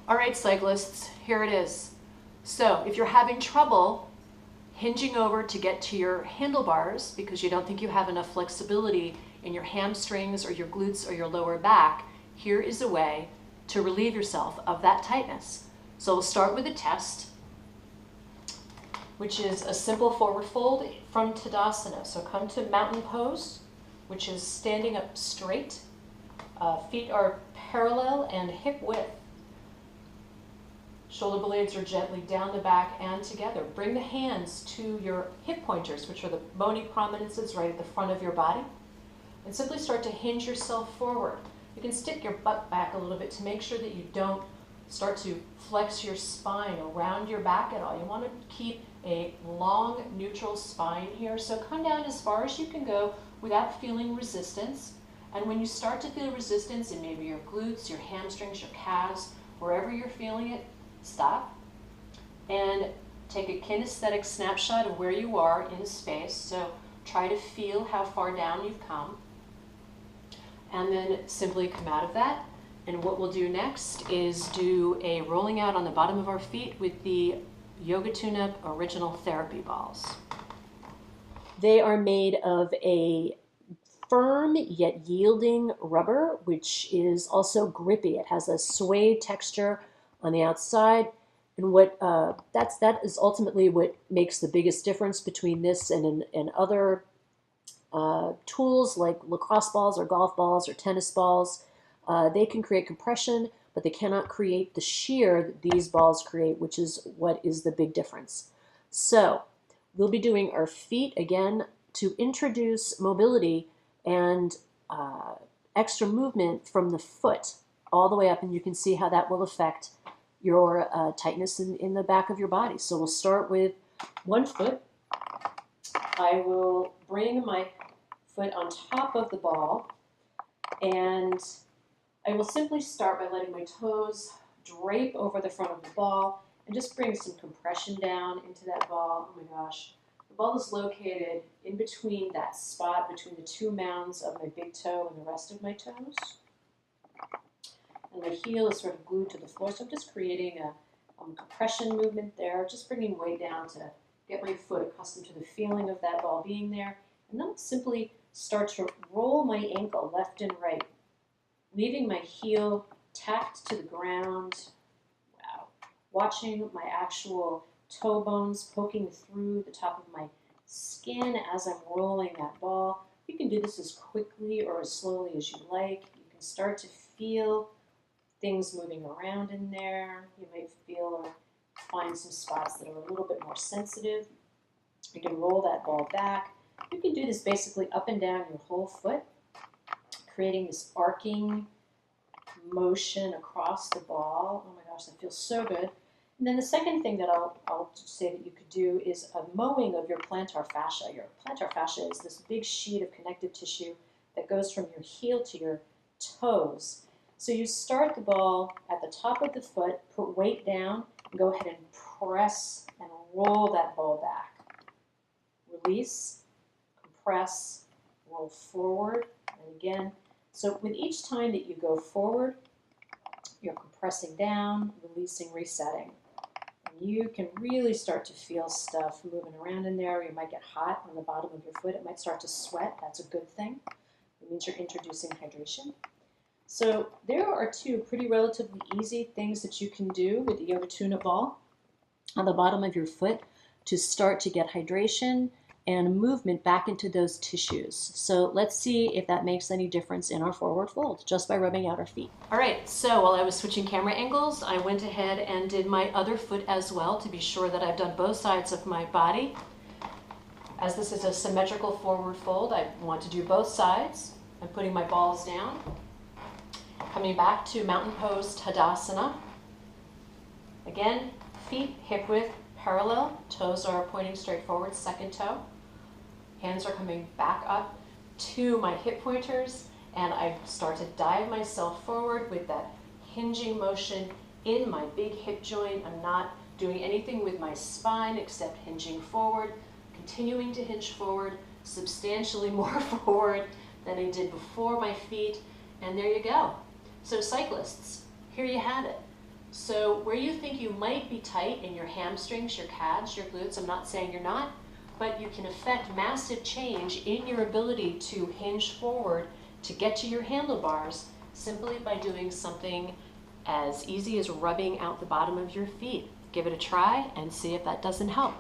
All right, cyclists, here it is. So if you're having trouble hinging over to get to your handlebars because you don't think you have enough flexibility in your hamstrings or your glutes or your lower back, here is a way to relieve yourself of that tightness. So we'll start with a test, which is a simple forward fold from Tadasana. So come to mountain pose, which is standing up straight. Feet are parallel and hip width. Shoulder blades are gently down the back and together. Bring the hands to your hip pointers, which are the bony prominences right at the front of your body. And simply start to hinge yourself forward. You can stick your butt back a little bit to make sure that you don't start to flex your spine around your back at all. You want to keep a long, neutral spine here. So come down as far as you can go without feeling resistance. And when you start to feel resistance in maybe your glutes, your hamstrings, your calves, wherever you're feeling it, stop and take a kinesthetic snapshot of where you are in space. So try to feel how far down you've come. And then simply come out of that. And what we'll do next is do a rolling out on the bottom of our feet with the Yoga Tune-Up Original Therapy Balls. They are made of a firm yet yielding rubber, which is also grippy. It has a suede texture on the outside. And that is ultimately what makes the biggest difference between this and other tools like lacrosse balls or golf balls or tennis balls. They can create compression, but they cannot create the shear that these balls create, which is what is the big difference. So we'll be doing our feet again to introduce mobility and extra movement from the foot all the way up, and you can see how that will affect your tightness in the back of your body. So we'll start with one foot. I will bring my foot on top of the ball, and I will simply start by letting my toes drape over the front of the ball and just bring some compression down into that ball. Oh my gosh. The ball is located in between that spot, between the two mounds of my big toe and the rest of my toes. And the heel is sort of glued to the floor, so I'm just creating a compression movement there, just bringing weight down to get my foot accustomed to the feeling of that ball being there. And then I'll simply start to roll my ankle left and right, leaving my heel tacked to the ground. Wow. Watching my actual toe bones poking through the top of my skin as I'm rolling that ball. You can do this as quickly or as slowly as you like. You can start to feel things moving around in there. You might feel or find some spots that are a little bit more sensitive. You can roll that ball back. You can do this basically up and down your whole foot, creating this arcing motion across the ball. Oh my gosh, that feels so good. And then the second thing that I'll say that you could do is a mowing of your plantar fascia. Your plantar fascia is this big sheet of connective tissue that goes from your heel to your toes. So you start the ball at the top of the foot, put weight down, and go ahead and press and roll that ball back. Release, compress, roll forward, and again. So with each time that you go forward, you're compressing down, releasing, resetting. And you can really start to feel stuff moving around in there. You might get hot on the bottom of your foot. It might start to sweat. That's a good thing. It means you're introducing hydration. So there are two pretty relatively easy things that you can do with the Yoga Tune-Up ball on the bottom of your foot to start to get hydration and movement back into those tissues. So let's see if that makes any difference in our forward fold just by rubbing out our feet. All right, so while I was switching camera angles, I went ahead and did my other foot as well to be sure that I've done both sides of my body. As this is a symmetrical forward fold, I want to do both sides. I'm putting my balls down. Coming back to mountain pose Tadasana. Again, feet hip width parallel, toes are pointing straight forward, second toe. Hands are coming back up to my hip pointers, and I start to dive myself forward with that hinging motion in my big hip joint. I'm not doing anything with my spine except hinging forward, continuing to hinge forward, substantially more forward than I did before my feet, and there you go. So cyclists, here you have it. So where you think you might be tight in your hamstrings, your calves, your glutes, I'm not saying you're not, but you can affect massive change in your ability to hinge forward to get to your handlebars simply by doing something as easy as rubbing out the bottom of your feet. Give it a try and see if that doesn't help.